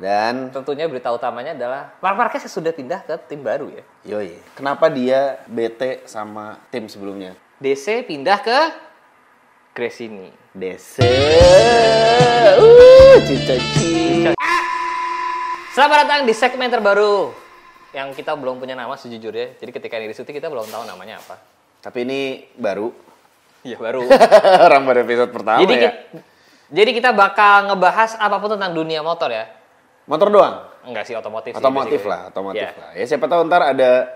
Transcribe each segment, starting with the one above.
Dan tentunya berita utamanya adalah Marc Marquez sudah pindah ke tim baru ya. yoi, kenapa dia bete sama tim sebelumnya? DC pindah ke Gresini. DC. Cica. Selamat datang di segmen terbaru yang kita belum punya nama sejujurnya. Jadi ketika ini disuti kita belum tahu namanya apa. Tapi ini baru. Iya baru. Orang baru episode pertama Jadi kita bakal ngebahas apapun tentang dunia motor ya. Motor doang? Enggak sih, otomotif sih. Otomotif lah. Ya siapa tahu ntar ada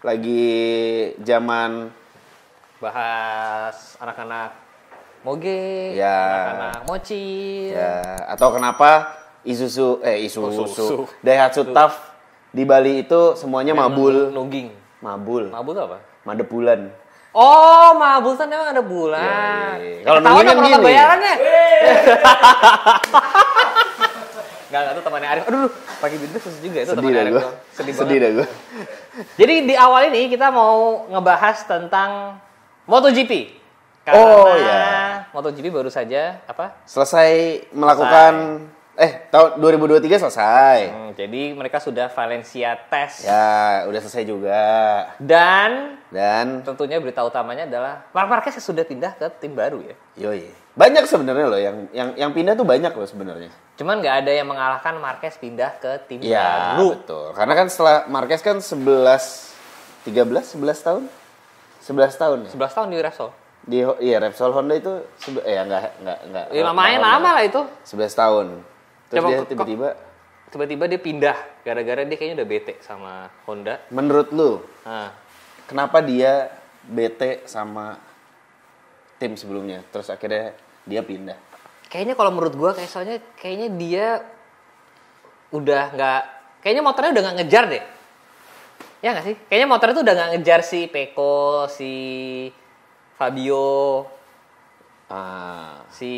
lagi zaman bahas anak-anak moge, ya, anak-anak mochi. Ya, atau kenapa Isuzu Daihatsu TAF di Bali itu semuanya mabul. Nungging. Mabul apa? Madebulan. Oh, mabul kan emang ada bulan. Kalau nungging kan gini. Bayarannya. Enggak tuh temannya Arif. Aduh, pakai duit susah juga itu temannya Arif. Sedih dah gue. Jadi di awal ini kita mau ngebahas tentang MotoGP. Karena MotoGP baru saja selesai melakukan tahun 2023 selesai. Jadi mereka sudah Valencia tes. Ya, udah selesai juga. Dan tentunya berita utamanya adalah Marc Marquez sudah pindah ke tim baru ya. Yoi. Banyak sebenarnya loh yang pindah tuh banyak loh sebenarnya. Cuman nggak ada yang mengalahkan Marquez pindah ke tim baru. Ya, betul. Karena kan setelah Marquez kan 11 tahun. 11 tahun ya? 11 tahun di Repsol. Repsol Honda itu enggak. Ya, lumayan lama lah itu. 11 tahun. Terus coba, dia tiba-tiba dia pindah gara-gara dia kayaknya udah bete sama Honda. Menurut lu? Kenapa dia bete sama tim sebelumnya? Terus akhirnya dia pindah. Kayaknya kalau menurut gua kayaknya dia udah nggak, kayaknya motornya udah nggak ngejar deh. Ya nggak sih? Kayaknya motornya tuh udah nggak ngejar si Pecco, si Fabio, si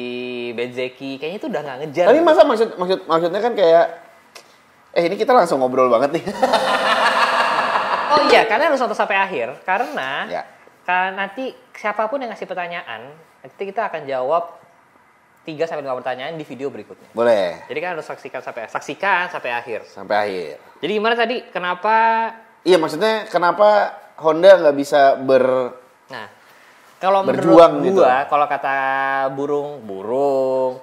Bezzecchi, kayaknya itu udah nggak ngejar. Tapi masa maksudnya kan kayak ini kita langsung ngobrol banget nih. Oh iya, karena harus nonton sampai akhir. Karena nanti siapapun yang ngasih pertanyaan, nanti kita akan jawab 3-5 pertanyaan di video berikutnya. Boleh. Jadi kan harus saksikan sampai akhir. Sampai akhir. Jadi gimana tadi? Kenapa? Iya, maksudnya kenapa Honda nggak bisa kalau berjuang menurut gitu? Gua, kalau kata burung,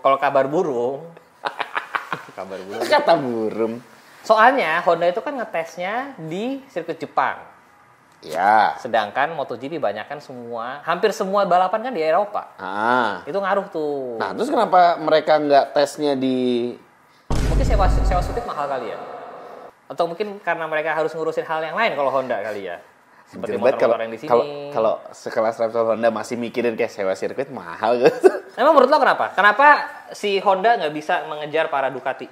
kalau kabar burung. Kata burung. Soalnya Honda itu kan ngetesnya di sirkuit Jepang. Ya. Sedangkan MotoGP banyakan hampir semua balapan kan di Eropa. Itu ngaruh tuh. Nah, terus kenapa mereka nggak tesnya di? Mungkin sewa sirkuit mahal kali ya. Atau mungkin karena mereka harus ngurusin hal yang lain kalau Honda kali ya. Seperti motor-motor yang di sini. Kalau sekelas Repsol Honda masih mikirin kayak sewa sirkuit mahal gitu. Emang menurut lo kenapa? Kenapa si Honda nggak bisa mengejar para Ducati?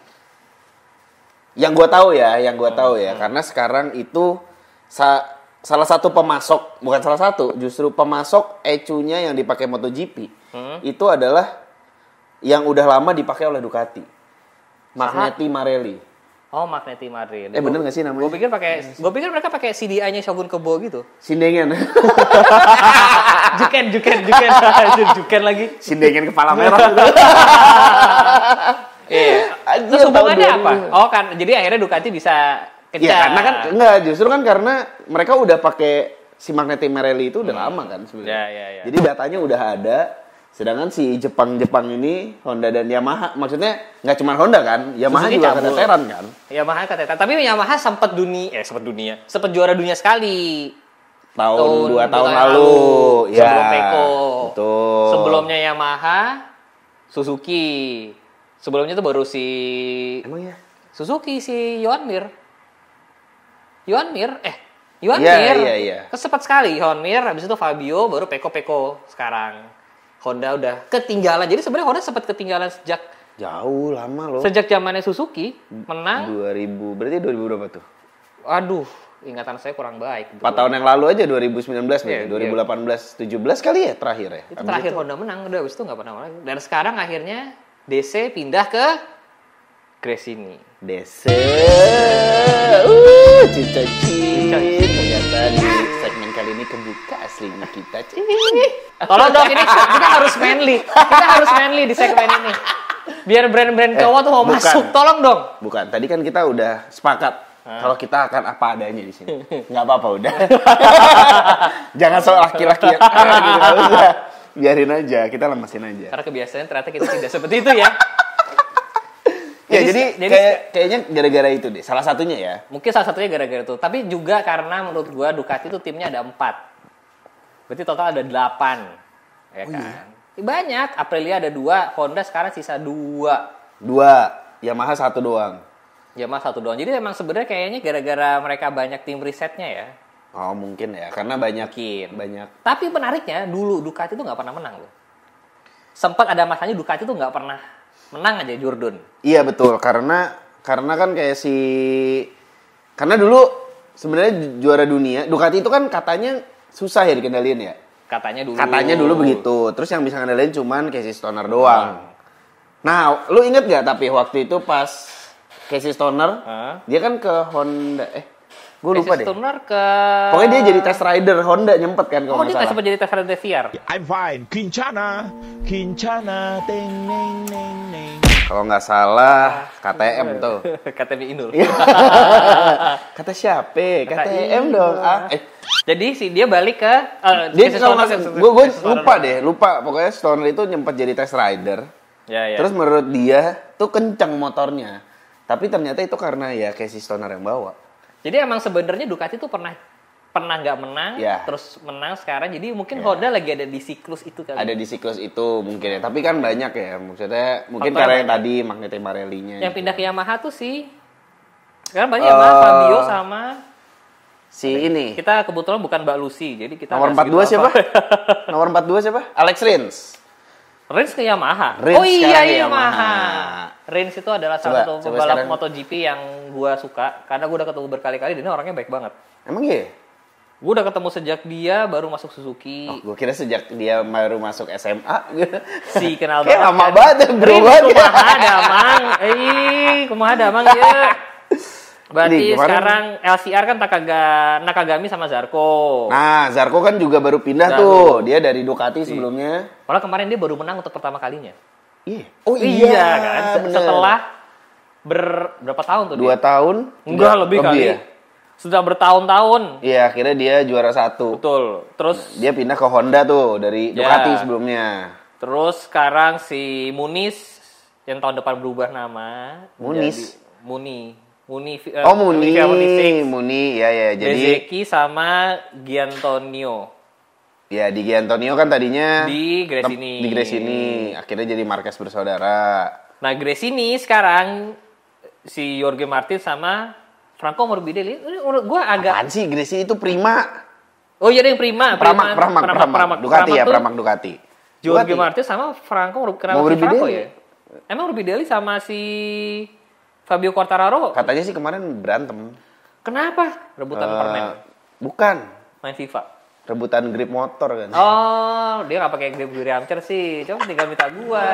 Yang gue tahu ya, karena sekarang itu salah satu pemasok, bukan salah satu, justru pemasok ECU-nya yang dipakai MotoGP itu adalah yang udah lama dipakai oleh Ducati. Magneti Marelli. Oh, Magneti Marelli. Bener nggak sih namanya? Gue pikir mereka pakai CDI-nya Shogun Kebo gitu. Sindengan. Juken lagi. Sindengan kepala merah. Terus hubungannya apa? Oh kan, jadi akhirnya Ducati bisa kejar. Iya, karena kan justru kan karena mereka udah pakai si Magneti Marelli itu udah lama kan sebenarnya. Ya. Jadi datanya udah ada. Sedangkan si Jepang ini Honda dan Yamaha, maksudnya nggak cuma Honda kan, Yamaha Suzuki juga keteteran kan. Yamaha keteteran, tapi Yamaha sempat juara dunia sekali. Tahun 2 tahun lalu. Sebelum Pecco. Betul. Sebelumnya Yamaha, Suzuki. Sebelumnya tuh baru si Suzuki si Joan Mir. Iya. Kesempat sekali Joan Mir, habis itu Fabio, baru Pecco sekarang. Honda udah ketinggalan. Jadi sebenarnya Honda sempat ketinggalan sejak jauh lama loh. Sejak zamannya Suzuki menang 2000 berapa tuh? Aduh, ingatan saya kurang baik. 4 tahun yang lalu aja 2019 nih, 2018 17 kali ya terakhir ya. Itu terakhir Honda menang, udah habis itu enggak pernah lagi. Dan sekarang akhirnya DC pindah ke Gresini. DC. Cica. Ternyata di segmen kali ini kebuka aslinya kita. Tolong dong, ini kita harus manly. Kita harus manly di segmen ini. Biar brand-brand cowok tuh mau masuk, tolong dong. Bukan, tadi kan kita udah sepakat kalau kita akan apa adanya di sini. Nggak apa-apa udah. Jangan soal laki-laki yang gitu, udah. Biarin aja, kita lemesin aja. Karena kebiasaan ternyata kita tidak seperti itu ya. jadi kayaknya gara-gara itu deh. Salah satunya ya. Mungkin salah satunya gara-gara itu. Tapi juga karena menurut gua Ducati itu timnya ada 4. Berarti total ada 8. Ya kan? Iya. Banyak. Aprilia ada 2, Honda sekarang sisa 2. Yamaha 1 doang. Yamaha 1 doang. Jadi emang sebenarnya kayaknya gara-gara mereka banyak tim risetnya ya. Oh mungkin ya, karena banyak. Tapi menariknya dulu Ducati itu nggak pernah menang loh. Sempat ada masanya Ducati itu nggak pernah menang aja Jordan. Iya betul, karena kan kayak karena dulu sebenarnya juara dunia Ducati itu kan katanya susah ya dikendalin ya. Katanya dulu begitu. Terus yang bisa ngendalin cuman Casey Stoner doang. Nah, lu inget gak tapi waktu itu pas Casey Stoner dia kan ke Honda gue lupa deh. Pokoknya dia jadi test rider Honda nyempet kan kalau nggak salah. Dia sempat jadi test rider VR. I'm fine. Kincana, ting neng neng neng. Kalau nggak salah KTM tuh. KTM Inul. Kata siapa? KTM dong. Jadi dia balik ke dia gue lupa. Pokoknya Stoner itu nyempet jadi test rider. Ya. Terus menurut dia tuh kencang motornya. Tapi ternyata itu karena ya Casey Stoner yang bawa. Jadi emang sebenarnya Ducati tuh pernah nggak menang, terus menang sekarang. Jadi mungkin Honda lagi ada di siklus itu kali. Ada di siklus itu mungkin ya. Tapi kan banyak ya. Maksudnya mungkin karena yang tadi Magnete Marelli-nya. Yang pindah ke Yamaha tuh sih. Sekarang banyak Yamaha, Fabio sama ini. Kita kebetulan bukan Mbak Lucy, jadi kita nomor 42 siapa? Nomor 42 siapa? Alex Rins. Rins ke Yamaha. Yamaha. Rins itu adalah salah satu pembalap MotoGP yang gua suka karena gua udah ketemu berkali-kali dan dia orangnya baik banget. Emang iya? Gua udah ketemu sejak dia baru masuk Suzuki. Gua kira sejak dia baru masuk SMA. Si kenal banget. Kayak lama banget bro. Kumaha damang ya. Berarti sekarang LCR kan Nakagami sama Zarco. Nah, Zarco kan juga baru pindah tuh. Dia dari Ducati sebelumnya. Malah kemarin dia baru menang untuk pertama kalinya. Iya. Iya kan. Setelah berapa tahun tuh 2 tahun? Enggak, lebih kali. Ya? Sudah bertahun-tahun. Iya, akhirnya dia juara 1. Betul. Terus dia pindah ke Honda tuh dari Ducati sebelumnya. Terus sekarang si Muniz yang tahun depan berubah nama. Muni, ya. Jadi Bezzecchi sama Giantonio. Ya, di Giantonio kan tadinya di Gresini. Akhirnya jadi Marquez bersaudara. Nah, Gresini sekarang si Jorge Martin sama Franco Morbidelli. Menurut gua agak apaan sih Gresini itu Prima. Oh iya, yang Prima. Pramak Ducati. Jorge Martin sama Franco Franco ya? Emang Morbidelli sama si Fabio Quartararo katanya sih kemarin berantem. Kenapa? Rebutan permen? Bukan. Main FIFA. Rebutan grip motor kan. Oh, dia nggak pakai grip Ramcer sih. Coba tinggal minta gua.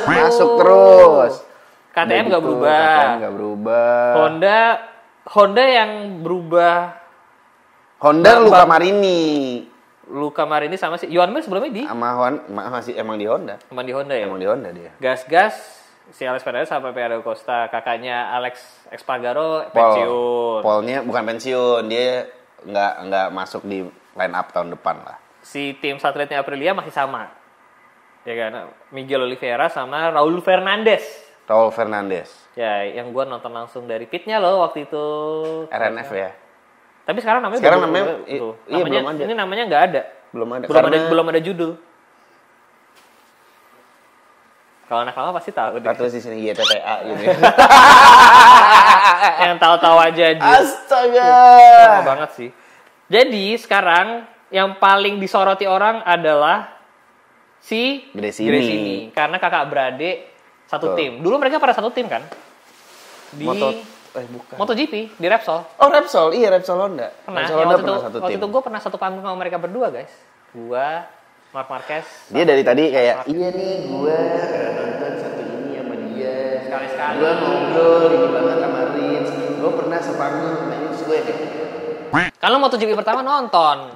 Masuk terus. KTM nggak berubah. Honda yang berubah. Luca Marini sama si Johan Mir sebelumnya di. Masih emang di Honda. Emang di Honda ya. Emang di Honda dia. Gas. Si Alex Perez sama Pedro Costa, kakaknya Alex Espargaro pensiun. Paulnya bukan pensiun, dia nggak masuk di line up tahun depan lah. Si tim satelitnya Aprilia masih sama, ya kan? Miguel Oliveira sama Raul Fernandez. Ya, yang gue nonton langsung dari pitnya loh waktu itu. RNF ya. Tapi sekarang namanya belum ada. Ini namanya nggak ada. Belum ada judul. Kalau anak lama pasti tahu. Terus di sini YTTA gitu. Yang tahu-tahu aja. Astaga. Lama banget sih. Jadi sekarang yang paling disoroti orang adalah si Gresini. Karena kakak beradik satu tim. Dulu mereka pada satu tim kan? Di MotoGP di Repsol. Oh Repsol, iya Repsol Honda. Waktu itu gue pernah satu panggung sama mereka berdua guys. Gua Marc Marquez. Dia dari tadi kayak iya nih gue nonton satu ini sama dia. Sekali-sekali. Gue ngobrol ini banget sama Rins. Gue pernah sepanggung sama Rins gue deh. Kalau MotoGP pertama nonton.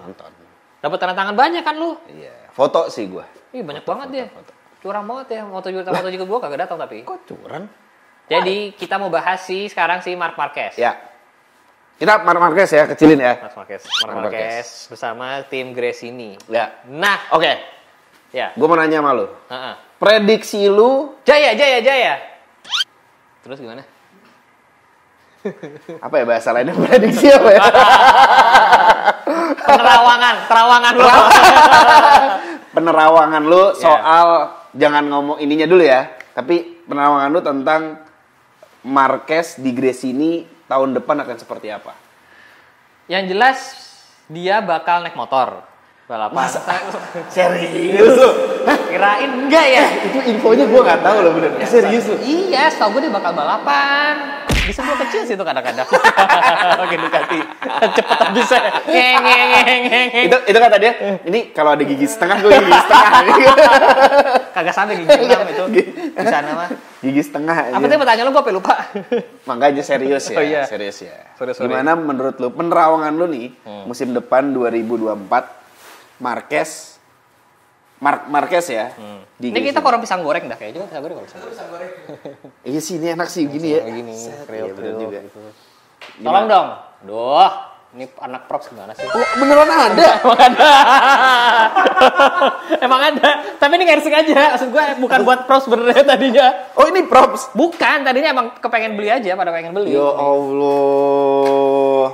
Dapat tanda tangan banyak kan lu? Iya. Foto sih gue. Ih banyak banget dia. Curang banget ya, MotoGP gue kagak datang tapi. Kok curang? Jadi kita mau bahas sekarang Marc Marquez. Ya. Kita Marc Marquez ya, kecilin ya. Marc Marquez bersama tim Gresini. Ya. Nah, oke. Ya. Gue mau nanya sama lu. Prediksi lu Jaya. Terus gimana? Apa ya bahasa lainnya, prediksi apa ya? Terawangan lu. Penerawangan lu soal jangan ngomong ininya dulu ya, tapi penerawangan lu tentang Marquez di Gresini tahun depan akan seperti apa? Yang jelas dia bakal naik motor balapan. Serius lu? Kirain enggak ya? Itu infonya gue nggak tahu loh bener. Serius lu? Iya, setahu gue dia bakal balapan. Bisa gue kecil sih itu kadang-kadang. Oke, Ducati. Cepet bisa. Ngeng. Itu kata dia, ini kalau ada gigi setengah, gue gigi setengah. Kagak sampai gigi 6 itu. Di sana mah. Gigi setengah. Apa tadi pertanyaan lu gue lupa. Makanya serius ya. Oh, iya. Serius ya. Sorry. Gimana menurut lu penerawangan lu nih musim depan 2024 Marquez ya. Ini kita korang pisang goreng dah kayaknya pisang goreng. Iya sih, ini enak sih gini ya. Gini, Iya bener juga. Gitu. Tolong dong. Duh, ini anak props gimana sih? Oh, beneran ada. Emang ada. Tapi ini nggak sengaja. Maksud gue bukan buat props benernya tadinya. Oh, ini props. Bukan, tadinya emang kepengen beli aja, pada pengen beli. Ya Allah.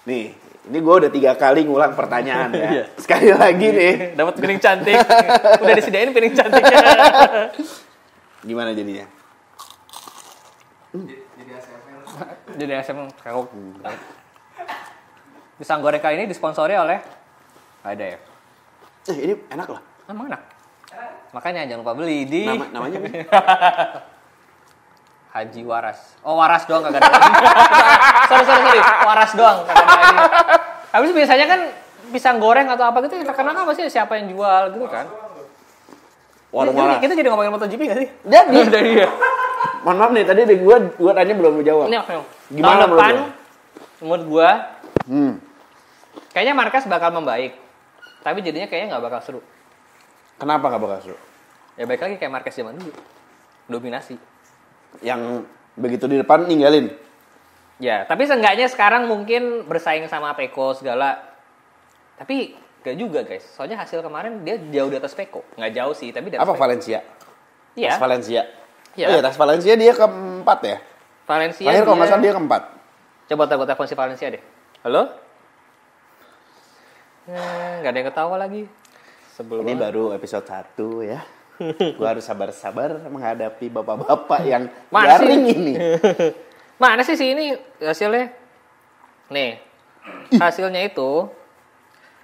Nih, ini gue udah 3 kali ngulang pertanyaan ya. Sekali lagi nih. Dapat piring cantik. Udah disediain piring cantiknya. Gimana jadinya? Jadi ASMR kagok. Pisang goreng kali ini disponsori oleh ADF. Ini enak loh. Emang enak. Makanya jangan lupa beli di namanya nih. Haji Waras. Oh, Waras doang kagak ada. sorry. Waras doang kagak ada lagi. Habis biasanya kan pisang goreng atau apa gitu terkenal apa sih siapa yang jual gitu kan? Warung Waras. Kita jadi ngomongin MotoGP enggak sih? Jadi. Mohon maaf nih, tadi gue tanya belum menjawab. Gimana menurut gue? Kayaknya Marquez bakal membaik. Tapi jadinya kayaknya nggak bakal seru. Kenapa nggak bakal seru? Ya baik lagi kayak Marquez zaman dulu. Dominasi. Yang begitu di depan ninggalin. Ya, tapi seenggaknya sekarang mungkin bersaing sama Pecco segala. Tapi gak juga guys. Soalnya hasil kemarin dia jauh di atas Pecco. Nggak jauh sih, tapi di atas Apa Pecco. Valencia? Iya. Valencia. Iya. Oh iya, tas Valencia dia keempat ya? Valencia Akhir kalau nggak salah dia keempat. Coba telepon si Valencia deh. Halo? Nggak ada yang ketawa lagi. Ini baru episode 1 ya. Gue harus sabar-sabar menghadapi bapak-bapak yang garing ini. Mana sih ini hasilnya? Nih, hasilnya itu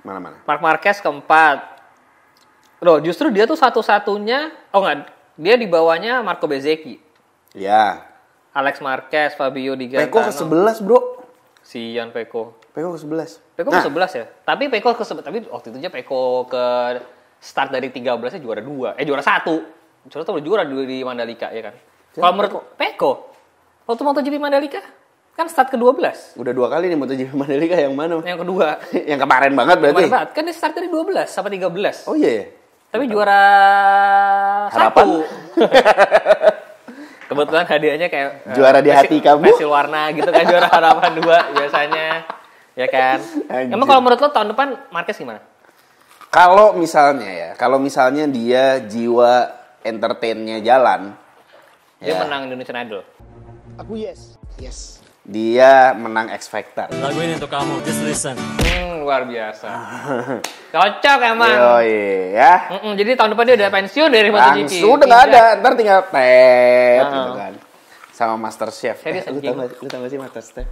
Mana? Marc Marquez keempat. Loh, justru dia tuh satu-satunya. Oh enggak, dia di bawahnya Marco Bezzecchi. Ya. Alex Marquez, Fabio Di Gaetano. Pecco ke-11 bro. Sian Pecco. Pecco ke-11. Pecco ke-11 ya? Tapi Pecco ke-11. Tapi waktu itu aja Pecco ke start dari 13-nya juara 2. Juara 1. Juara di Mandalika ya kan? Kalau menurut Pecco, waktu MotoGP Mandalika kan start ke-12. Udah 2 kali nih MotoGP Mandalika, yang mana? Yang kedua. Yang kemarin banget berarti. Kemarin banget. Kan dia start dari 12 sampai 13. Oh iya ya? Tapi juara Harapan. 1. Kebetulan hadiahnya kayak juara di hati kamu. Pensil warna gitu kan, juara harapan 2 biasanya. Ya kan? Anjir. Emang kalau menurut lo tahun depan Marquez gimana? Kalau misalnya dia jiwa entertainnya jalan, dia ya, menang Indonesian Idol. Aku yes. Dia menang X Factor. Lagu ini untuk kamu, just listen. Luar biasa. Cocok emang. Yoi, ya. Jadi tahun depan dia udah pensiun dari MotoGP. Langsung udah nggak ada, ntar tinggal gitu kan. Sama Master Chef. Lu tau gak sih Master Chef?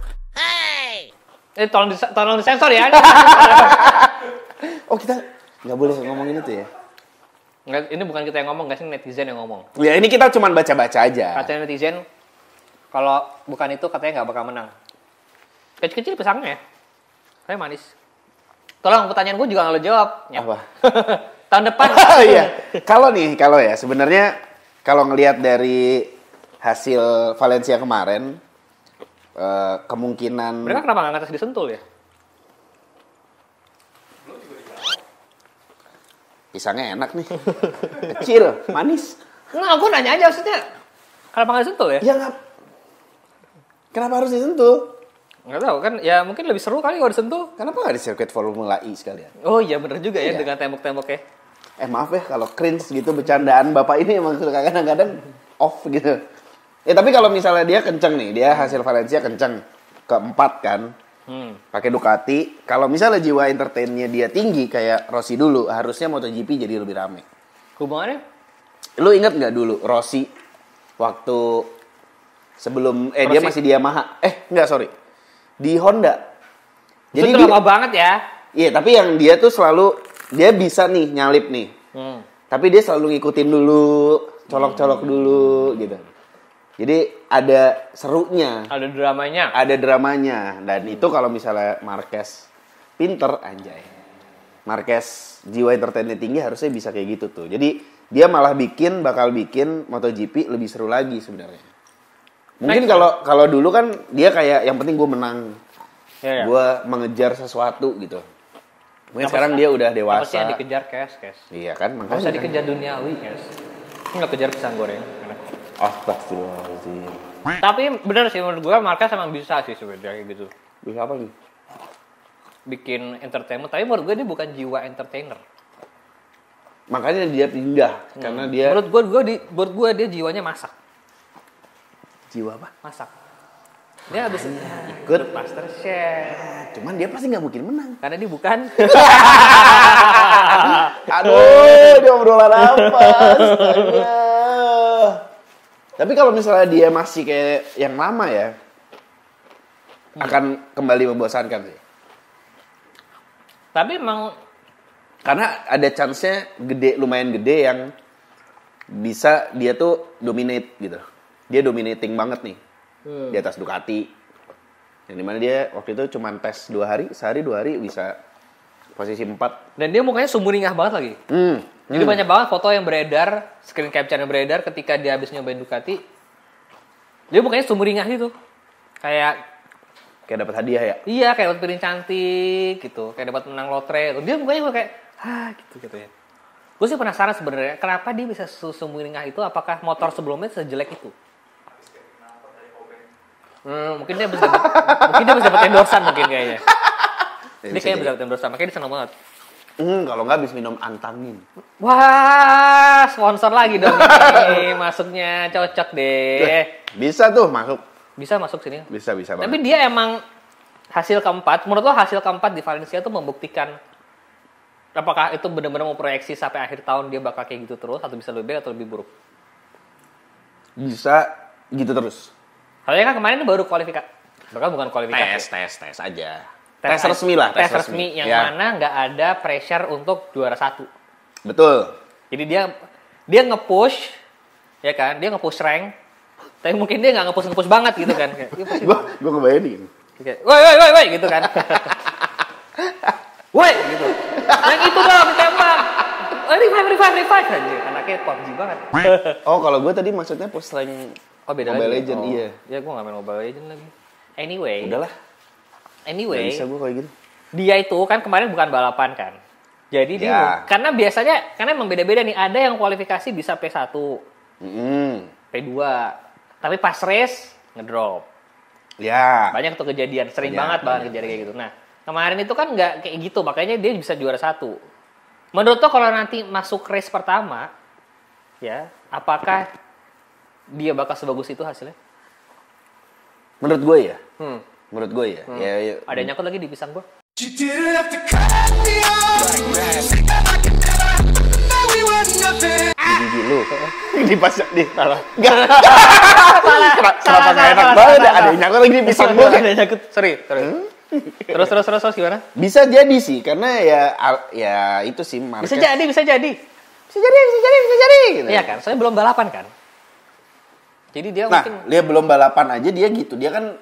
Tolong disensor ya. Oh, kita nggak boleh ngomongin itu ya? Nggak, ini bukan kita yang ngomong, guys, ini netizen yang ngomong. Ya ini kita cuma baca-baca aja. Katanya netizen, kalau bukan itu katanya nggak bakal menang. Kecil-kecil pisangnya ya. Kayak manis. Tolong, pertanyaan gue juga nggak lo jawab. Ya. Apa? Tahun depan. Oh iya. Kalau ya sebenarnya kalau ngelihat dari hasil Valencia kemarin, kemungkinan. Mereka kenapa nggak ngetes di Sentul ya? pisangnya enak nih. Kecil, manis. Nah, aku nanya aja maksudnya. Kenapa nggak disentuh ya? Ya nggak. Kenapa harus disentuh? Nggak tahu kan, ya mungkin lebih seru kali kalau disentuh. Kenapa nggak di sirkuit Formula E sekalian? Oh iya bener juga ya dengan tembok-temboknya. Maaf ya kalau cringe gitu bercandaan bapak ini emang suka kadang-kadang off gitu. Tapi kalau misalnya dia kenceng nih, dia hasil Valencia kenceng, keempat kan, pakai Ducati. Kalau misalnya jiwa entertainnya dia tinggi kayak Rossi dulu, harusnya MotoGP jadi lebih rame. Hubungannya? Lu inget nggak dulu Rossi waktu sebelum Rossi. Dia masih di Yamaha? Di Honda. Jadi itu lama banget ya? Iya, tapi yang dia tuh selalu dia bisa nih nyalip nih. Tapi dia selalu ngikutin dulu, colok-colok dulu gitu. Jadi ada serunya. Ada dramanya. Ada dramanya. Dan itu kalau misalnya Marquez pinter, anjay. Marquez jiwa entertainnya tinggi harusnya bisa kayak gitu tuh. Jadi dia malah bakal bikin MotoGP lebih seru lagi sebenarnya. Mungkin kalau dulu kan dia kayak yang penting gue menang. Ya. Gue mengejar sesuatu gitu. Mungkin sekarang dia udah dewasa. Apa sih yang dikejar, Kes? Iya kan, makanya. Gak usah dikejar duniawi, Kes. Nggak kejar pisang goreng. Astagfirullahaladzim. Tapi bener sih menurut gue Marquez emang bisa sih sebenarnya gitu. Bisa apa nih? Bikin entertainment. Tapi menurut gue dia bukan jiwa entertainer. Makanya dia pindah karena dia. Menurut gue dia jiwanya masak. Jiwa apa? Masak. Dia habis ikut MasterChef. Cuman dia pasti nggak mungkin menang. Karena dia bukan. Aduh, dia obrolan apa? Tapi kalau misalnya dia masih kayak yang lama ya, akan kembali membosankan sih. Tapi emang karena ada chance-nya lumayan gede yang bisa dia tuh dominate gitu. Dia dominating banget nih di atas Ducati. Yang dimana dia waktu itu cuma tes 2 hari, sehari 2 hari bisa posisi 4. Dan dia mukanya sumringah banget lagi. Jadi banyak banget foto yang beredar, screen capture yang beredar ketika dia habis nyobain Ducati. Dia mukanya sumringah gitu. Kayak dapat hadiah ya? Iya, kayak dapat piring cantik gitu, kayak dapat menang lotre. Dia mukanya kayak gitu ya. Gue sih penasaran sebenarnya kenapa dia bisa sumringah itu, apakah motor sebelumnya sejelek itu? Mungkin dia bisa dapat endorsan mungkin kayaknya. Dia kayaknya bisa dapat endorsan, makanya dia senang banget. Kalau nggak habis minum Antamin. Wah, sponsor lagi dong ini. Masuknya cocok deh. Bisa tuh masuk. Bisa masuk sini. Bisa banget. Tapi dia emang hasil keempat. Menurut lo hasil keempat di Valencia tuh membuktikan apakah itu benar-benar mau proyeksi sampai akhir tahun dia bakal kayak gitu terus atau bisa lebih baik atau lebih buruk? Bisa gitu terus. Soalnya kan kemarin baru kualifikasi. Bahkan bukan kualifikasi. Tes aja. Tes resmi lah. Tes resmi yang mana nggak ada pressure untuk juara 1. Betul. Jadi dia nge-push, ya kan? Dia nge-push rank. Tapi mungkin dia nggak nge-push banget gitu kan? Gue ngebayangin. Woi gitu kan? Woi gitu. Yang itu dong ditembak. Revive anjir. Anaknya PUBG banget. Oh, kalau gue tadi maksudnya push rank beda Mobile lagi. Legend, iya. Ya gue nggak main Mobile Legend lagi. Anyway. Udahlah. Gak bisa gue kayak gitu. Dia itu kan kemarin bukan balapan kan. Jadi dia karena biasanya karena emang beda-beda nih, ada yang kualifikasi bisa P1. P2. Tapi pas race ngedrop. Ya. Banyak tuh kejadian, sering banget kejadian kayak gitu. Nah, kemarin itu kan nggak kayak gitu, makanya dia bisa juara 1. Menurut lo kalau nanti masuk race pertama, ya, apakah dia bakal sebagus itu hasilnya? Menurut gue ya. Menurut gue ya. Ya. Ada nyangkut lagi di pisang gue. Gigi lu. Di pas di salah. Salah enak banget ada yang nyangkut lagi di pisang gue. Ada nyangkut. Sorry. Terus gimana? Bisa jadi sih karena ya itu sih Marquez. Bisa jadi. Gitu. Iya kan? Soalnya belum balapan kan. Jadi dia mungkin dia belum balapan aja dia gitu. Dia kan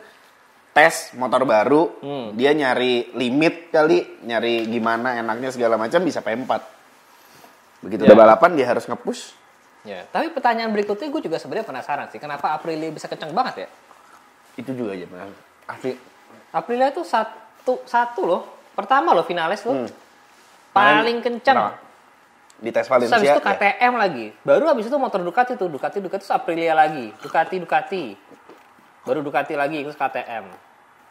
tes motor baru, dia nyari limit kali, nyari gimana enaknya segala macam bisa P4. Begitu udah balapan dia harus nge-push. Ya, tapi pertanyaan berikutnya gue juga sebenarnya penasaran sih, kenapa Aprilia bisa kencang banget ya? Itu juga aja, Aprilia itu satu loh, pertama loh finalis loh, paling kencang. di tes Valencia. Terus habis itu KTM lagi. Baru habis itu motor Ducati tuh, Ducati terus Aprilia lagi. Ducati. Baru Ducati lagi, terus KTM.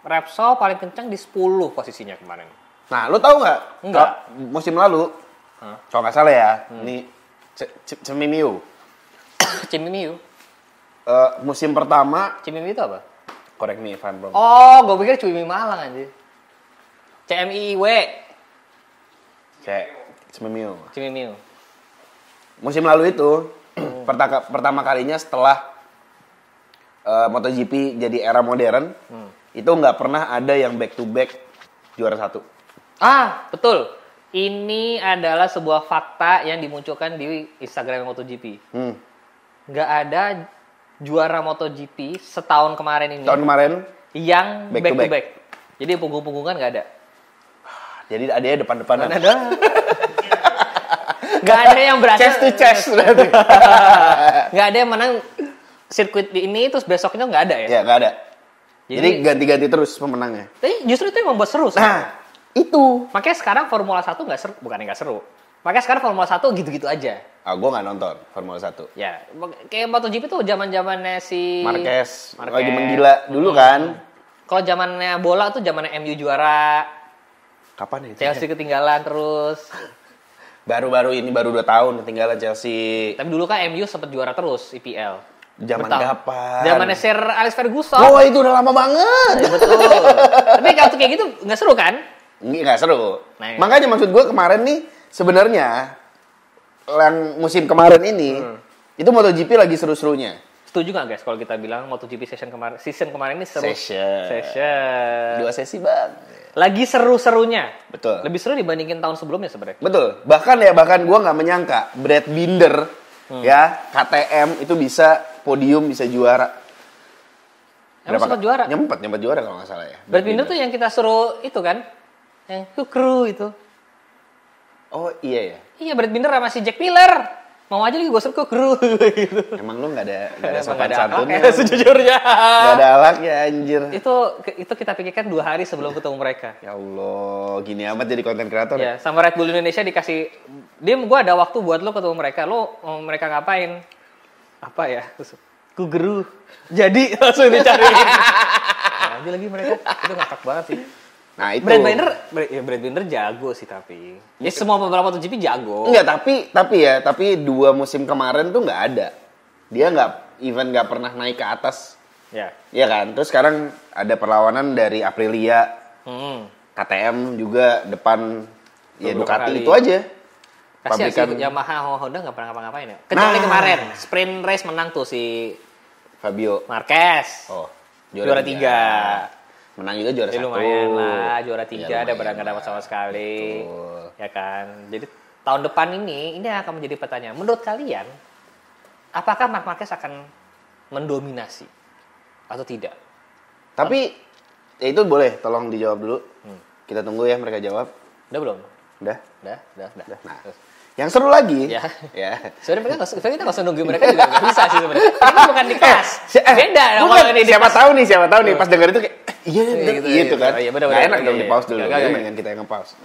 Repsol paling kencang di 10 posisinya kemarin. Nah, lu tahu nggak? Enggak. Musim lalu, kalau nggak salah ya, ini Cimimiu. Cimimiu? Musim pertama. Cimimiu itu apa? Correct me if I'm wrong. Oh, gue pikir Cimimiu Malang anjir. CMIW. Cimimiu. Musim lalu itu pertama kalinya setelah MotoGP jadi era modern, itu nggak pernah ada yang back to back juara 1. Ah, betul. Ini adalah sebuah fakta yang dimunculkan di Instagram MotoGP. Nggak ada juara MotoGP setahun kemarin ini. Tahun kemarin yang back to back. Jadi punggung-punggungan nggak ada. Jadi adanya depan-depanan. Ada. Gak ada yang berhasil. Chest to chest berarti. Gak ada yang menang sirkuit di ini terus besoknya nggak ada ya? Ya nggak ada. Jadi ganti-ganti terus pemenangnya. Tapi justru itu yang membuat seru. Nah, itu. Makanya sekarang Formula 1 nggak seru, bukannya nggak seru. Makanya sekarang Formula 1 gitu-gitu aja. Gue nggak nonton Formula 1. Ya, kayak MotoGP tuh zaman-zamannya si Marquez lagi menggila dulu kan. Kalau zamannya bola tuh zamannya MU juara. Kapan itu? Chelsea ketinggalan terus. Baru-baru ini baru 2 tahun ketinggalan Chelsea. Tapi dulu kan MU sempat juara terus IPL. Zaman kapan? Zamannya Sir Alex Ferguson. Oh, itu udah lama banget. Ya, betul. Tapi kalau kayak gitu nggak seru kan? Nggak seru. Nah, makanya maksud gue kemarin nih sebenarnya yang musim kemarin ini itu MotoGP lagi seru-serunya. Setuju nggak guys kalau kita bilang MotoGP season kemarin ini seru? Session. 2 sesi bang. Lagi seru-serunya. Betul. Lebih seru dibandingin tahun sebelumnya sebenarnya. Betul. Bahkan gue nggak menyangka Brad Binder ya KTM itu bisa podium, bisa juara. Emang sempat juara? Nyempet juara kalau nggak salah ya. Brad Binder tuh yang kita suruh itu kan, yang kru itu. Oh iya ya. Iya, Brad Binder sama si Jack Miller. Mau aja lagi gue suruh ke kru gitu. Emang lu nggak ada sopan santunnya? Sejujurnya. Nggak ada alak ya anjir. Itu kita pikirkan 2 hari sebelum ketemu mereka. Ya Allah, gini amat jadi konten kreator. Ya, sama Red Bull Indonesia dikasih, gue ada waktu buat lo ketemu mereka. Mereka ngapain? Apa ya? Ku geru. Jadi langsung dicari. Nah, lagi mereka itu ngakak banget sih. Nah itu Brad Binder jago sih tapi ya semua beberapa MotoGP jago. Enggak, tapi 2 musim kemarin tuh nggak ada. Dia nggak pernah naik ke atas. Ya. Iya kan. Terus sekarang ada perlawanan dari Aprilia, KTM juga depan ya Ducati itu aja. Pabrikan Yamaha, Honda nggak pernah ngapa-ngapain ya. Kecuali kemarin sprint race menang tuh si Fabio Marquez. Oh, juara 3. Menang juga juara 1. Lumayan lah, juara 3 ada barang nggak dapat sama sekali. Betul. Ya kan. Jadi tahun depan ini akan menjadi pertanyaan. Menurut kalian, apakah Marc Marquez akan mendominasi atau tidak? Tapi ya itu boleh, tolong dijawab dulu. Kita tunggu ya mereka jawab. Udah belum? Udah. Nah, yang seru lagi. Ya. Sebenarnya kita nggak usah nunggu mereka juga nggak bisa sih sebenarnya. Kita bukan di kelas. Beda. Siapa tahu nih pas denger itu kayak gitu kan. Iya, nggak enak dong di pause dulu. Mendingan kita yang nge-pause.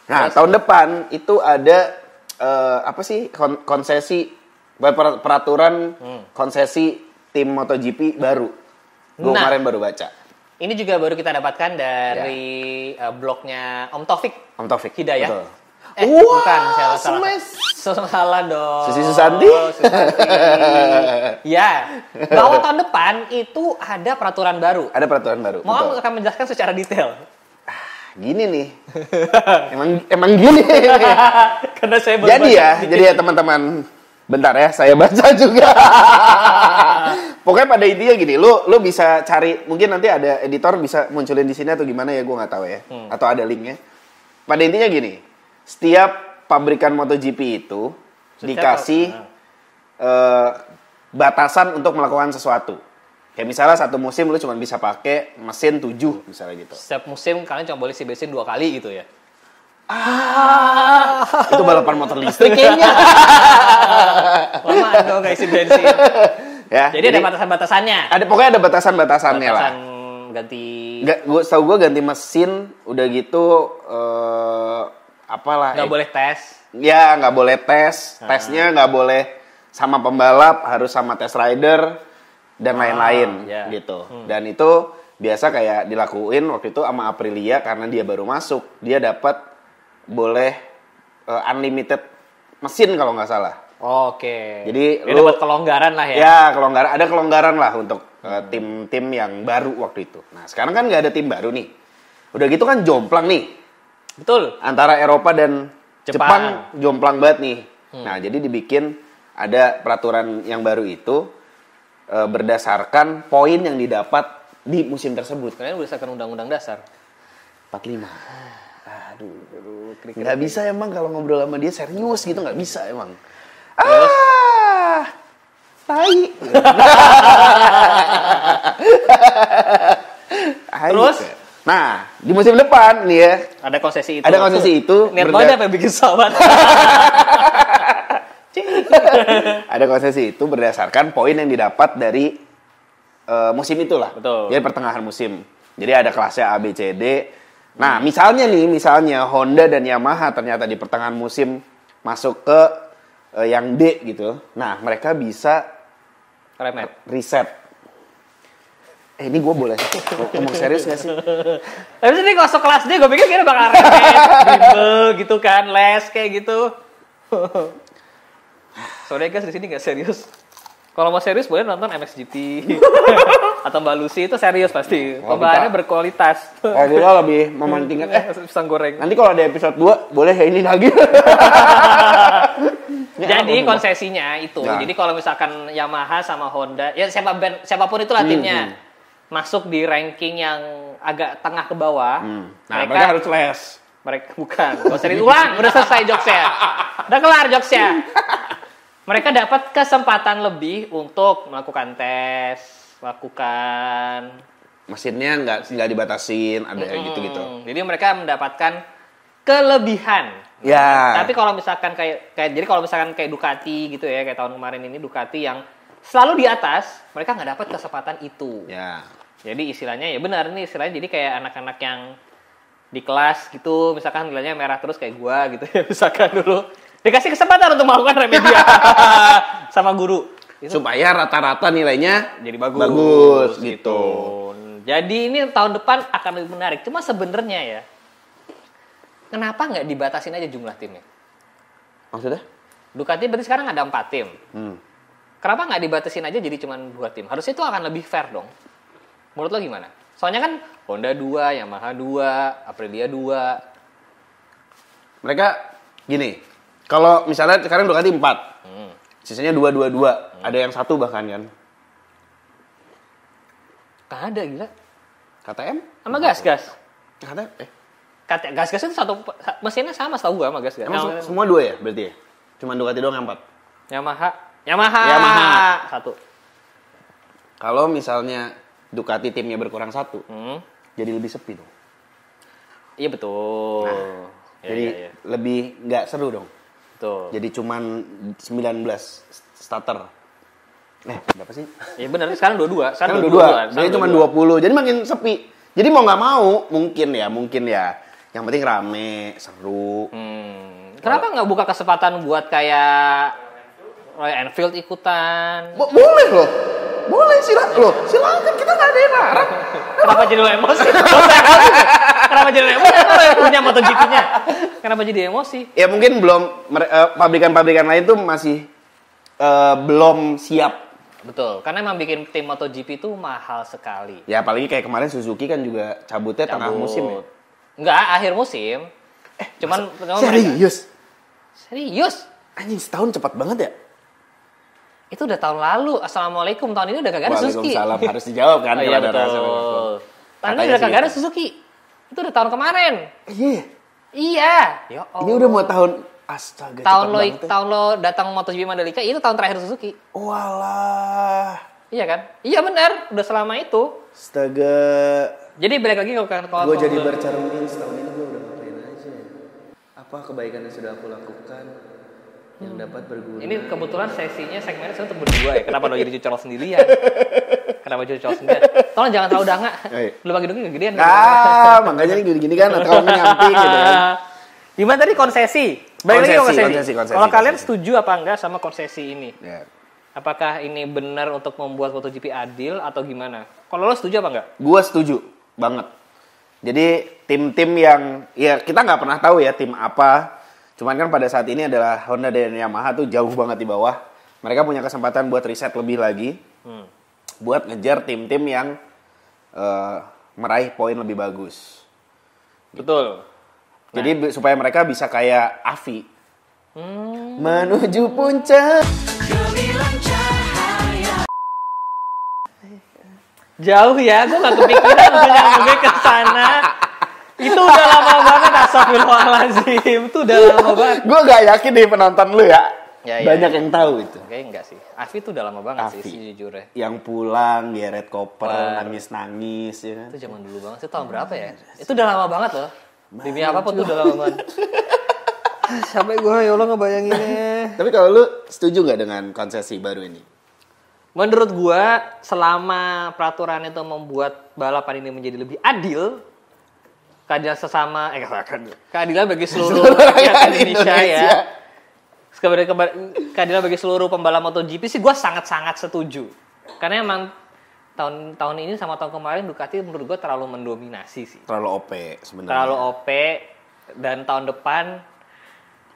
Nah, tahun depan itu ada konsesi peraturan konsesi tim MotoGP baru. Gue kemarin baru baca. Ini juga baru kita dapatkan dari blognya Om Taufik Hidayah. Betul. Bukan, salah dong. Susi Susanti. Ya, bahwa tahun depan itu ada peraturan baru. Ada peraturan baru. Mau akan menjelaskan secara detail. Gini nih. emang gini. Karena saya jadi ya teman-teman. Bentar ya, saya baca juga. Pokoknya pada intinya gini, lu bisa cari, mungkin nanti ada editor bisa munculin di sini atau gimana ya, gue nggak tahu ya. Atau ada linknya. Pada intinya gini, setiap pabrikan MotoGP itu dikasih batasan untuk melakukan sesuatu. Kayak misalnya satu musim lu cuma bisa pakai mesin 7 misalnya gitu. Setiap musim kalian cuma boleh isi bensin 2 kali gitu ya. Itu balapan motor listrik kayaknya. Lama dong gak isi bensin. Ya, jadi ada batasan-batasannya. Pokoknya ada batasan-batasannya lah. Ganti. Gue ganti mesin, udah gitu apalah. Nggak boleh tes. Ya, nggak boleh tes. Tesnya nggak boleh sama pembalap, harus sama test rider dan lain-lain gitu. Dan itu biasa kayak dilakuin waktu itu sama Aprilia karena dia baru masuk. Dia dapat boleh unlimited mesin kalau nggak salah. Oke. Jadi dia dapat kelonggaran lah ya. Ya, ada kelonggaran lah untuk tim-tim yang baru waktu itu. Nah, sekarang kan nggak ada tim baru nih. Udah gitu kan jomplang nih. Betul. Antara Eropa dan Jepang jomplang banget nih. Nah, jadi dibikin ada peraturan yang baru itu berdasarkan poin yang didapat di musim tersebut. Kalian berdasarkan undang-undang dasar 45. Aduh, nggak bisa emang kalau ngobrol sama dia serius gitu, nggak bisa emang. Tai. Terus? Nah, di musim depan nih ya. Ada konsesi itu. Ada konsesi itu. Niat banget apa yang bikin sahabat. Ada konsesi itu berdasarkan poin yang didapat dari musim itulah. Betul. Jadi pertengahan musim. Jadi ada kelasnya A, B, C, D. Nah, misalnya Honda dan Yamaha ternyata di pertengahan musim masuk ke yang D gitu. Nah, mereka bisa reset. Ini gue boleh ngomong serius gak sih? Tapi sih masuk kelas D, gue pikir kira bakal reset, bimbel gitu kan, les kayak gitu. Sorry guys, di sini nggak serius. Kalau mau serius boleh nonton MXGP atau Mbak Lucy, itu serius pasti. Pembahasannya berkualitas. Kita lebih mementingkan pisang goreng. Nanti kalau ada episode 2 boleh ya ini lagi. Jadi konsesinya itu. Nah. Jadi kalau misalkan Yamaha sama Honda, ya siapapun itu lah timnya masuk di ranking yang agak tengah ke bawah. Nah, mereka harus les. Mereka bukan. Gak usah diulang, udah selesai jokesnya. Udah kelar jokesnya. Mereka dapat kesempatan lebih untuk melakukan tes, melakukan mesinnya nggak dibatasin, ada gitu-gitu. Jadi mereka mendapatkan kelebihan. Ya. Tapi kalau misalkan jadi kalau misalkan kayak Ducati gitu ya, kayak tahun kemarin ini Ducati yang selalu di atas, mereka nggak dapat kesempatan itu. Ya. Jadi istilahnya ya benar nih istilahnya, jadi kayak anak-anak yang di kelas gitu, misalkan nilainya merah terus kayak gua gitu ya, misalkan dulu dikasih kesempatan untuk melakukan remedia sama guru itu. Supaya rata-rata nilainya jadi bagus gitu. Jadi ini tahun depan akan lebih menarik. Cuma sebenarnya ya, kenapa nggak dibatasin aja jumlah timnya? Maksudnya? Ducati berarti sekarang ada 4 tim. Kenapa nggak dibatasin aja jadi cuma 2 tim? Harusnya itu akan lebih fair dong. Menurut lo gimana? Soalnya kan Honda 2, Yamaha 2, Aprilia 2. Mereka gini. Kalau misalnya sekarang Ducati 4, sisanya 2. Ada yang 1 bahkan kan? Gak ada, gila. KTM? Sama gas-gas. Gas-gas itu satu, mesinnya sama setahu gue sama gas-gas. Semua 2 ya berarti ya? Cuma Ducati doang yang 4? Yamaha 1. Kalau misalnya Ducati timnya berkurang 1, jadi lebih sepi dong. Iya betul. Nah, jadi lebih nggak seru dong. Betul. Jadi cuman 19 starter. Berapa sih? Iya benar, sekarang 22. Sekarang 22. Jadi cuma 20. Jadi makin sepi. Jadi mau nggak mau, mungkin ya. Yang penting rame, seru. Kenapa nggak buka kesempatan buat kayak Royal Enfield ikutan? Boleh loh. Boleh, silakan, kita nggak ada yang larang. Kenapa jadi lo emosi? Kenapa jadi lo emosi? Lo punya MotoGP-nya. Kenapa jadi emosi? Ya mungkin belum, pabrikan-pabrikan lain tuh masih belum siap. Betul, karena emang bikin tim MotoGP itu mahal sekali. Ya apalagi kayak kemarin Suzuki kan juga cabutnya tengah musim ya. Enggak, akhir musim. Cuman serius? Serius? Anjing, setahun cepat banget ya? Itu udah tahun lalu. Assalamualaikum, tahun ini udah kagak ada Suzuki. Waalaikumsalam, harus dijawab kan. Iya betul. Tahun ini udah kagak ada Suzuki. Itu udah tahun kemarin. Iya. Ya Allah. Ini udah mau tahun, astaga. Tahun lo datang MotoGP Mandalika, itu tahun terakhir Suzuki. Walah. Iya kan? Iya benar, udah selama itu. Astaga. Jadi balik lagi kalau gue jadi bercermin setahun ini gue udah ngapain aja. Apa kebaikan yang sudah aku lakukan yang dapat berguna. Ini kebetulan segmennya untuk berdua ya. Kenapa lo jadi cucol sendirian? Kenapa cucol sendirian? Tolong jangan terlalu danga. Lu bagi dongeng kegedean. Makanya ini gini-gini kan atau nyamping gitu kan. Gimana tadi konsesi? Balik lagi konsesi. Kalau kalian setuju apa enggak sama konsesi ini? Yeah. Apakah ini benar untuk membuat MotoGP adil atau gimana? Kalau lo setuju apa enggak? Gua setuju banget. Jadi tim-tim yang ya kita nggak pernah tahu ya tim apa. Cuman kan pada saat ini adalah Honda dan Yamaha tuh jauh banget di bawah. Mereka punya kesempatan buat riset lebih lagi. Buat ngejar tim-tim yang meraih poin lebih bagus. Betul. Jadi supaya mereka bisa kayak Avi. Menuju puncak. Jauh ya, gue gak kepikiran gue ke sana. Itu udah lama banget, astagfirullahaladzim. Itu udah lama banget. Gue gak yakin nih penonton lu ya. Banyak yang tahu itu. Kayaknya enggak sih. Avi tuh udah lama banget sih sejujurnya. Yang pulang dia red koper, nangis-nangis ya kan. Itu zaman dulu banget. Itu tahun berapa ya? Itu udah lama banget loh. Demi apapun tuh udah lama banget. Sampai gue ya Allah ngebayanginnya. Tapi kalau lu setuju gak dengan konsesi baru ini? Menurut gue selama peraturan itu membuat balapan ini menjadi lebih adil, keadilan sesama, keadilan bagi seluruh rakyat Indonesia ya. Keadilan bagi seluruh pembalap MotoGP sih gue sangat-sangat setuju. Karena emang tahun ini sama tahun kemarin Ducati menurut gue terlalu mendominasi sih. Terlalu OP sebenarnya. Terlalu OP dan tahun depan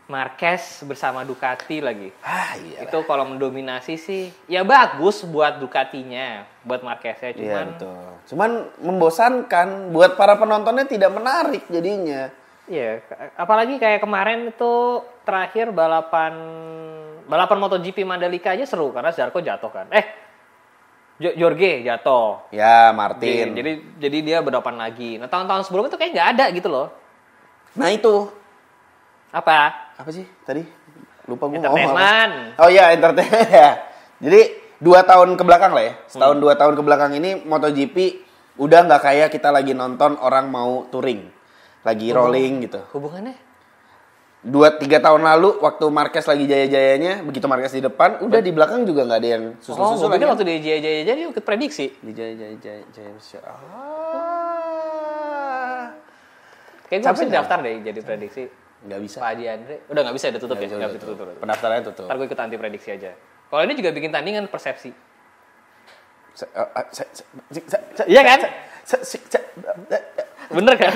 Marquez bersama Ducati lagi. Iya. Itu kalau mendominasi sih ya bagus buat Ducatinya, buat Marqueznya cuman. Iya betul. Cuman membosankan buat para penontonnya, tidak menarik jadinya. Iya, apalagi kayak kemarin itu terakhir balapan MotoGP Mandalika aja seru karena Zarco jatuh kan. Jorge jatuh. Ya, Martin. Jadi dia berdepan lagi. Nah, tahun-tahun sebelumnya tuh kayak nggak ada gitu loh. Nah, itu. Apa sih tadi? Lupa gue entertainment. Oh iya, entertainment ya. Jadi 2 tahun ke belakang lah ya. Setahun 2 tahun ke belakang ini MotoGP udah nggak kayak kita lagi nonton orang mau touring. Lagi rolling gitu. Hubungannya? 2-3 tahun lalu waktu Marquez lagi jaya-jayanya, begitu Marquez di depan, udah di belakang juga nggak ada yang susul-susul lagi. Waktu dia jaya-jaya dia ikut prediksi. Di jaya. Kayak gue mesti daftar deh jadi prediksi. Nggak bisa. Pak Haji Andre. Udah nggak bisa, udah tutup ya? Nggak bisa tutup. Pendaftarannya tutup. Ntar gue ikut anti prediksi aja. Kalau ini juga bikin tandingan persepsi. Iya kan? Bener kan?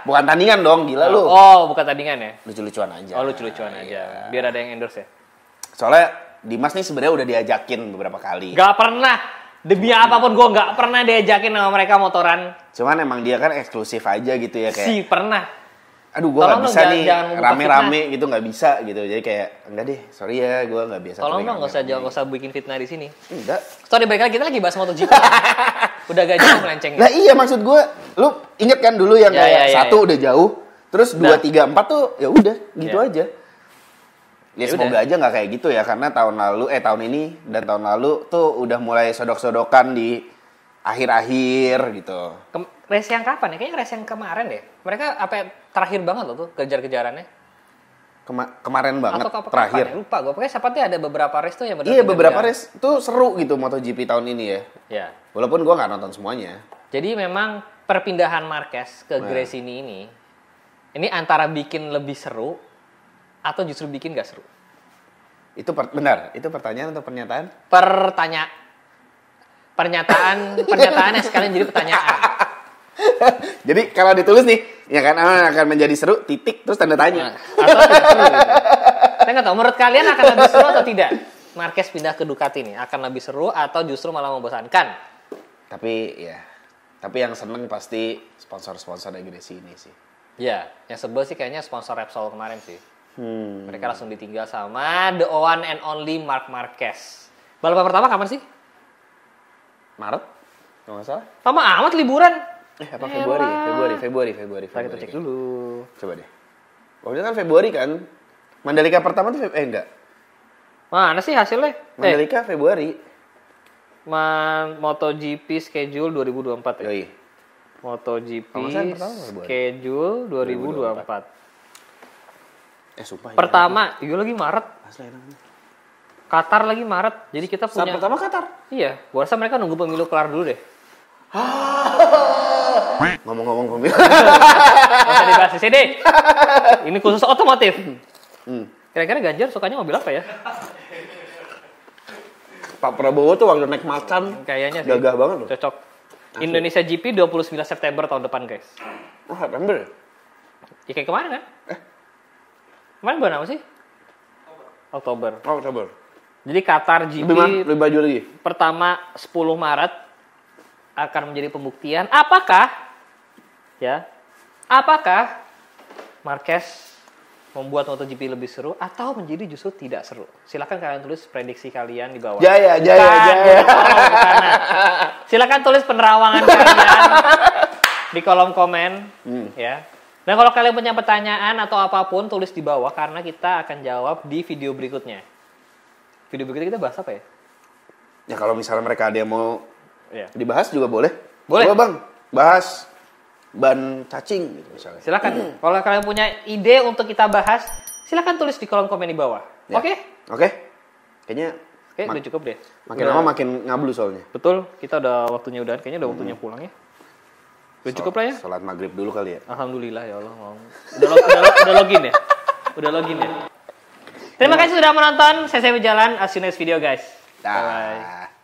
Bukan tandingan dong, gila lu. Oh, bukan tandingan ya? Lucu-lucuan aja. Oh, lucu-lucuan aja. Biar ada yang endorse ya? Soalnya Dimas nih sebenarnya udah diajakin beberapa kali. Gak pernah. Demi apapun gue gak pernah diajakin sama mereka motoran. Cuman emang dia kan eksklusif aja gitu ya kayak. Pernah. Aduh, gue gak bisa nih rame-rame gitu, gak bisa gitu. Jadi kayak, enggak deh, sorry ya, gue gak biasa. Tolong dong, gak usah bikin fitnah di sini. Enggak. Sorry, balik lagi, kita lagi bahas MotoGP. Udah gak jauh melencengnya. Lah iya, maksud gue, lu inget kan dulu yang kayak 1 udah jauh, terus 2, 3, 4 tuh ya udah gitu aja. Ya semoga aja gak kayak gitu ya, karena tahun ini dan tahun lalu tuh udah mulai sodok-sodokan di akhir-akhir gitu. Race yang kapan ya? Kayaknya race yang kemarin deh. Mereka terakhir banget loh tuh kejar-kejarannya. Kemarin banget atau terakhir. Lupa gue. Pokoknya siapa ada beberapa race tuh yang Iya, beberapa race tuh seru gitu MotoGP tahun ini ya. Iya. Walaupun gue nggak nonton semuanya. Jadi memang perpindahan Marquez ke Gresini ini antara bikin lebih seru atau justru bikin gak seru? Itu benar. Itu pertanyaan atau pernyataan? Pernyataannya sekalian jadi pertanyaan. Jadi kalau ditulis nih, ya kan akan menjadi seru, titik, terus tanda tanya. Atau tidak seru gitu. Saya nggak tahu, menurut kalian akan lebih seru atau tidak? Marquez pindah ke Ducati nih, akan lebih seru atau justru malah membosankan? Tapi yang seneng pasti sponsor-sponsor dari sini sih. Ya, yang sebel sih kayaknya sponsor Repsol kemarin sih. Mereka langsung ditinggal sama the one and only Marc Marquez. Balapan pertama kapan sih? Maret? Kalau nggak salah. Lama amat liburan. Apa Februari. Kita cek dulu. Coba deh. Waktu kan Februari kan. Mandalika pertama tuh enggak. Mana sih hasilnya? Mandalika Februari. MotoGP schedule 2024 ya. Yoi. MotoGP schedule 2024. Sumpah. Pertama, iya lagi Maret. Asli enak. Qatar lagi Maret. Jadi kita punya. Saat pertama Qatar. Iya, gua rasa mereka nunggu pemilu kelar dulu deh. Ngomong-ngomong mobil. Nggak usah dibahas di sini. Ini khusus otomotif. Kira-kira Ganjar sukanya mobil apa ya? Pak Prabowo tuh waktu naik macan kayaknya sih gagah banget loh. Cocok. Indonesia GP 29 September tahun depan, guys. Oh, September ya? Ya kayak kemarin kan? Kemarin bulan apa sih? Oktober. Oh, Oktober. Jadi Qatar GP lebih baju lagi. Pertama 10 Maret akan menjadi pembuktian apakah Marquez membuat MotoGP lebih seru atau menjadi justru tidak seru. Silakan kalian tulis prediksi kalian di bawah. Jaya. Silakan tulis penerawangan kalian di kolom komen, ya. Dan kalau kalian punya pertanyaan atau apapun tulis di bawah karena kita akan jawab di video berikutnya. Video berikutnya kita bahas apa ya? Ya kalau misalnya mereka ada yang mau dibahas juga boleh. Boleh. Coba Bang, bahas ban cacing gitu misalnya. Silakan. Kalau kalian punya ide untuk kita bahas, silakan tulis di kolom komen di bawah. Ya. Oke? Kayaknya udah cukup deh. Makin lama makin ngablu soalnya. Betul, kita udah waktunya kayaknya udah waktunya pulang ya. Udah cukup lah ya? Salat maghrib dulu kali ya. Alhamdulillah ya Allah. Udah login ya? Udah login ya? Terima kasih sudah menonton. Saya berjalan. See you next video guys. Bye.